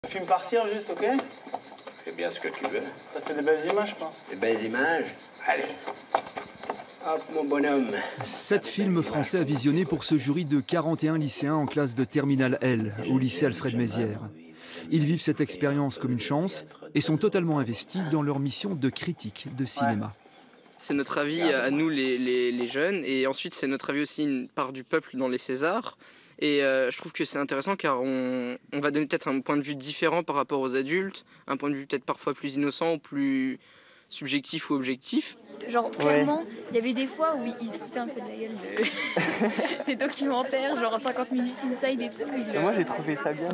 Filme partir juste, ok? Fais bien ce que tu veux. Ça fait des belles images, je pense. Des belles images? Allez. Hop, mon bonhomme. 7 films français à visionner pour ce jury de 41 lycéens en classe de Terminale L, au lycée Alfred Mézières. Ils vivent cette expérience comme une chance et sont totalement investis dans leur mission de critique de cinéma. C'est notre avis à nous les jeunes, et ensuite c'est notre avis aussi une part du peuple dans les Césars. Et je trouve que c'est intéressant car on va donner peut-être un point de vue différent par rapport aux adultes, un point de vue peut-être parfois plus innocent ou plus subjectif ou objectif. Genre clairement, il y avait des fois où ils se foutaient un peu de la gueule des documentaires, genre 50 minutes inside et tout. Moi j'ai trouvé ça bien.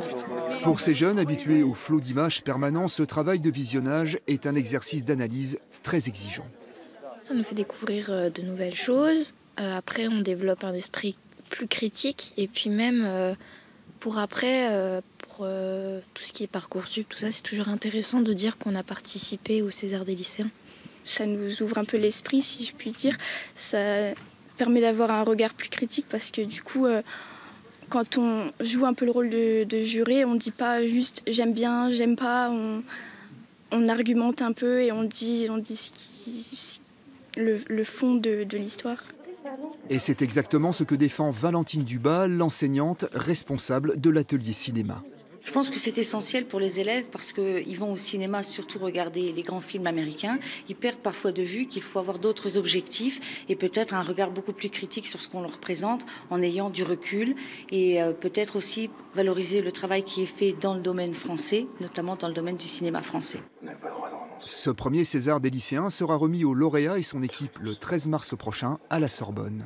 Pour ces jeunes habitués au flot d'images permanent, ce travail de visionnage est un exercice d'analyse très exigeant. Ça nous fait découvrir de nouvelles choses. Après, on développe un esprit plus critique. Et puis même pour après, pour tout ce qui est Parcoursup, tout ça, c'est toujours intéressant de dire qu'on a participé au César des lycéens. Ça nous ouvre un peu l'esprit, si je puis dire. Ça permet d'avoir un regard plus critique parce que du coup, quand on joue un peu le rôle de juré, on ne dit pas juste « j'aime bien »,« j'aime pas ». On argumente un peu et on dit le fond de l'histoire. Et c'est exactement ce que défend Valentine Dubas, l'enseignante responsable de l'atelier cinéma. Je pense que c'est essentiel pour les élèves parce qu'ils vont au cinéma surtout regarder les grands films américains. Ils perdent parfois de vue qu'il faut avoir d'autres objectifs et peut-être un regard beaucoup plus critique sur ce qu'on leur présente en ayant du recul et peut-être aussi valoriser le travail qui est fait dans le domaine français, notamment dans le domaine du cinéma français. Ce premier César des lycéens sera remis au lauréat et son équipe le 13 mars prochain à la Sorbonne.